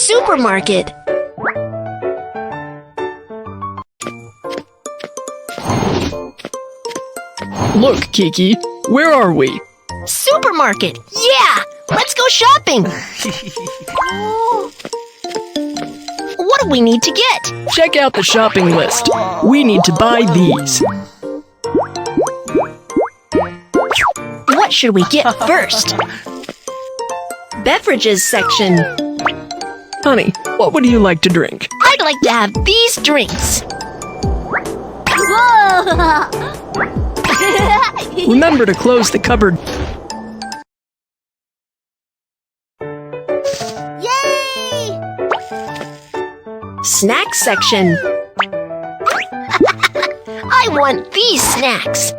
supermarket. Look, Kiki, where are we? Supermarket! Yeah! Let's go shopping! What do we need to get? Check out the shopping list. We need to buy these. What should we get first? Beverages section. Honey, what would you like to drink? I'd like to have these drinks. Remember to close the cupboard. Yay! Snack section. I want these snacks.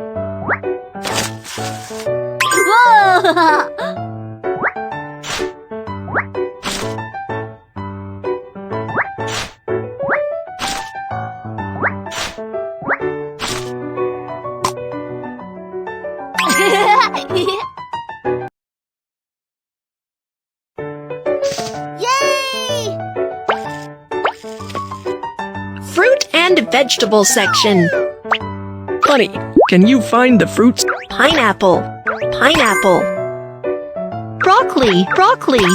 Yay! Fruit and vegetable section. Honey, can you find the fruits? Pineapple, pineapple. Broccoli, broccoli.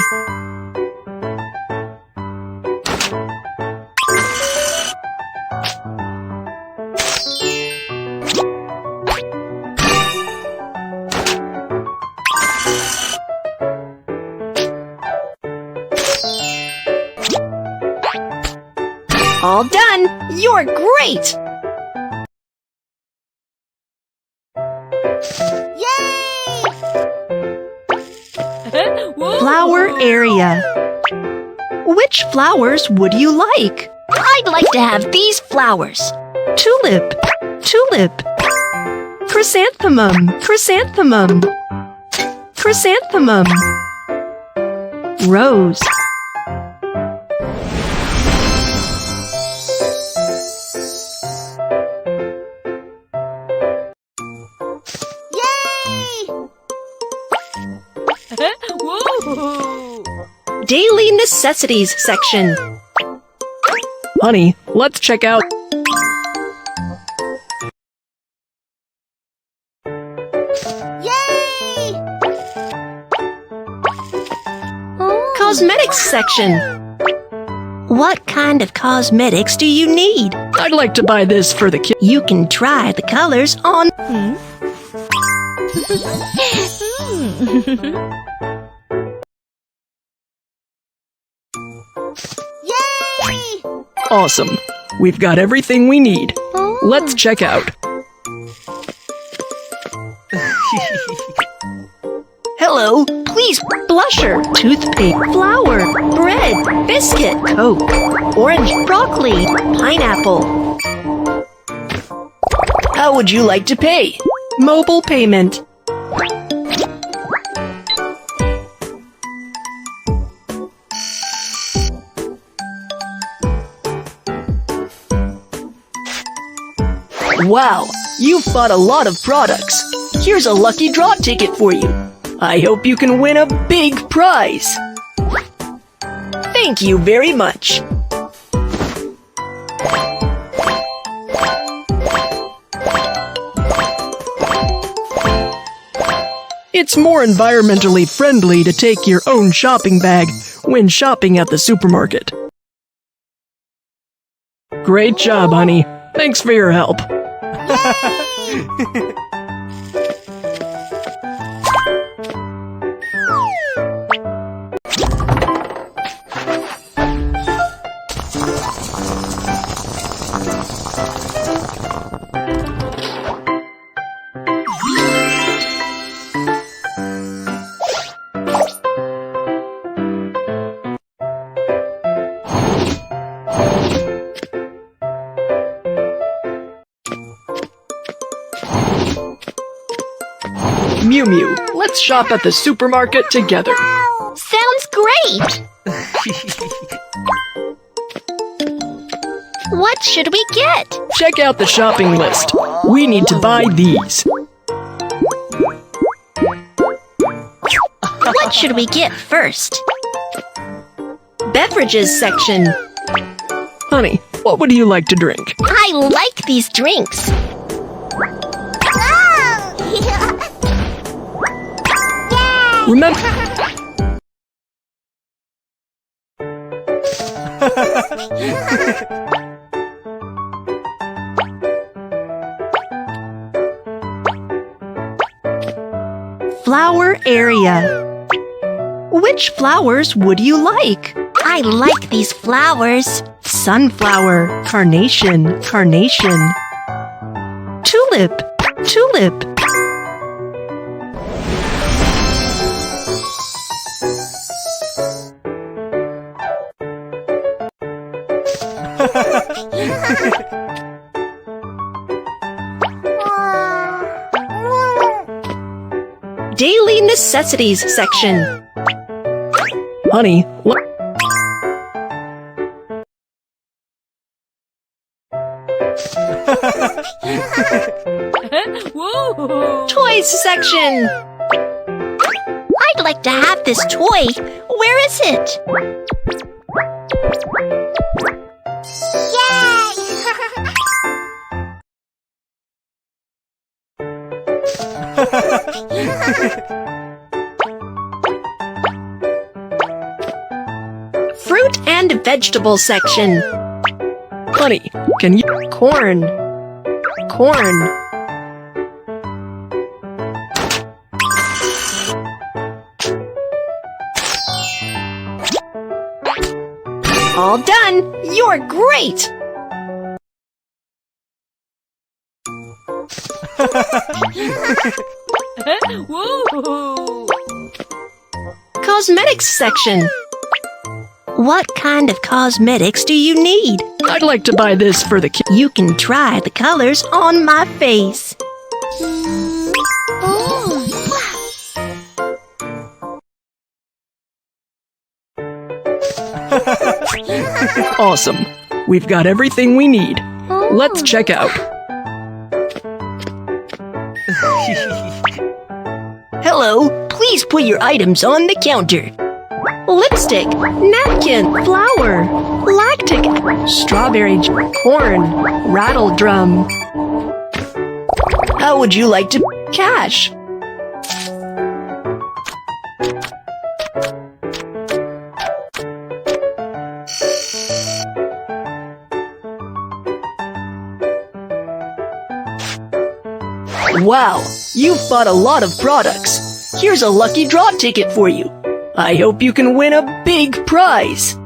All done! You're great! Yay! Flower area. Which flowers would you like? I'd like to have these flowers. Tulip, tulip. Chrysanthemum, chrysanthemum. Chrysanthemum. Rose. Daily necessities section. Honey, let's check out. Yay! Cosmetics section. What kind of cosmetics do you need? I'd like to buy this for the kid. You can try the colors on. Yay! Awesome. We've got everything we need. Let's check out. Hello, please. Blusher, toothpaste, flour, bread, biscuit, Coke, orange, broccoli, pineapple. How would you like to pay? Mobile payment. Wow, you've bought a lot of products. Here's a lucky draw ticket for you. I hope you can win a big prize. Thank you very much. It's more environmentally friendly to take your own shopping bag when shopping at the supermarket. Great job, honey. Thanks for your help. Mew Mew, let's shop at the supermarket together. Sounds great! What should we get? Check out the shopping list. We need to buy these. What should we get first? beverages section. Honey, what would you like to drink? I like these drinks. Remember... Flower area. Which flowers would you like? I like these flowers. Sunflower, carnation, carnation. Tulip, tulip. Daily necessities section. Honey, what? Toys section. I'd like to have this toy. Where is it? Fruit and vegetable section. Honey, can you... Corn. Corn. All done! You're great! Cosmetics section. What kind of cosmetics do you need? I'd like to buy this for the kids. You can try the colors on my face. Awesome. We've got everything we need. Let's check out. Hello, please put your items on the counter. Lipstick, napkin, flour, lactic, strawberry, corn, rattle drum. How would you like to cash? Wow, you've bought a lot of products. Here's a lucky draw ticket for you. I hope you can win a big prize.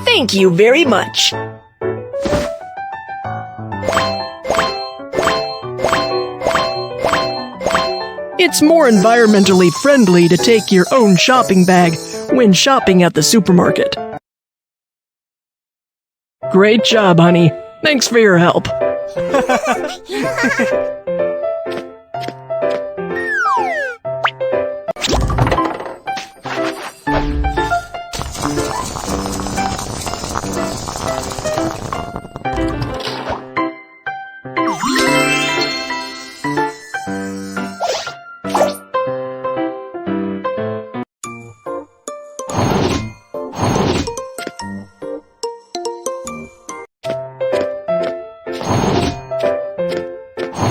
Thank you very much. It's more environmentally friendly to take your own shopping bag when shopping at the supermarket. Great job, honey. Thanks for your help.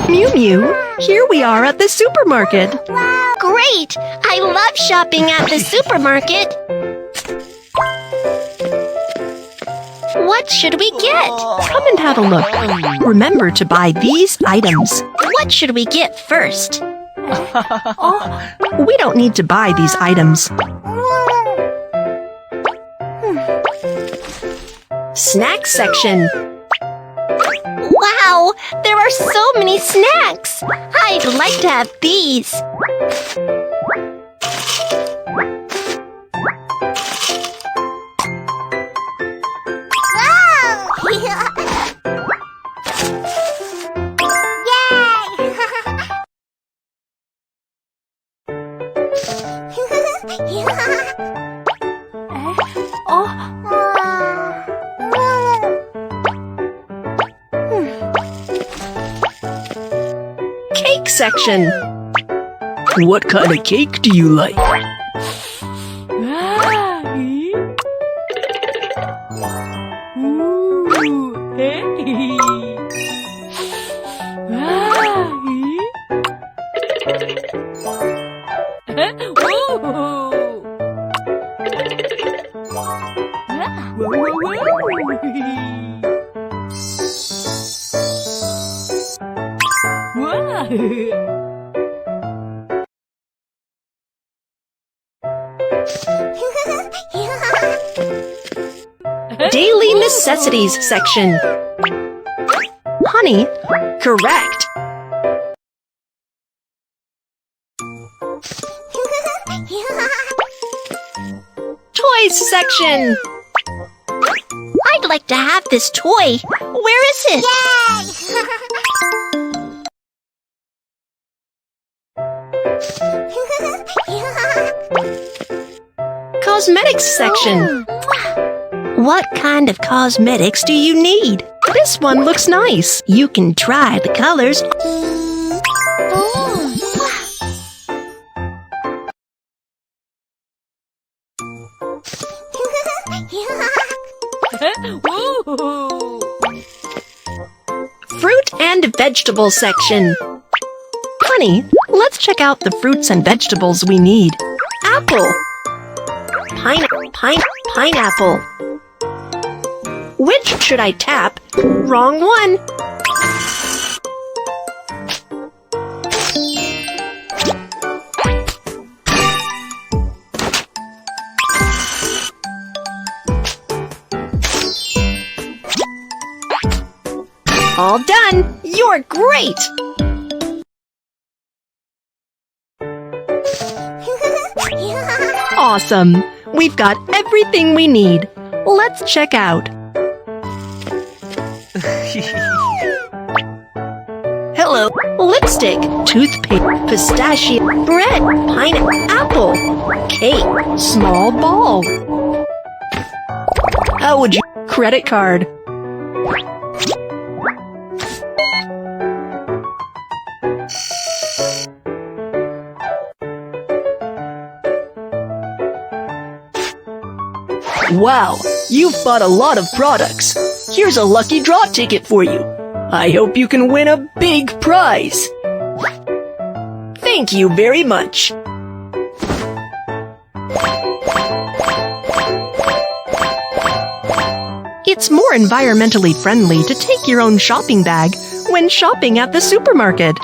Mew Mew, here we are at the supermarket. Great! I love shopping at the supermarket. What should we get? Come and have a look. Remember to buy these items. What should we get first? We don't need to buy these items. Snack section. Wow! There are so many snacks! I'd like to have these. Cake section. What kind of cake do you like? Daily necessities section. Honey, correct. Toys section. I'd like to have this toy. Where is it? Cosmetics section. What kind of cosmetics do you need? This one looks nice. You can try the colors. Fruit and vegetable section. Honey, let's check out the fruits and vegetables we need. Apple. Pineapple. Which should I tap? Wrong one. All done! You're great! Awesome! We've got everything we need. Let's check out. Hello. Lipstick, toothpick, pistachio, bread, pineapple, cake, small ball. How would you? Credit card. Wow, you've bought a lot of products. Here's a lucky draw ticket for you. I hope you can win a big prize. Thank you very much. It's more environmentally friendly to take your own shopping bag when shopping at the supermarket.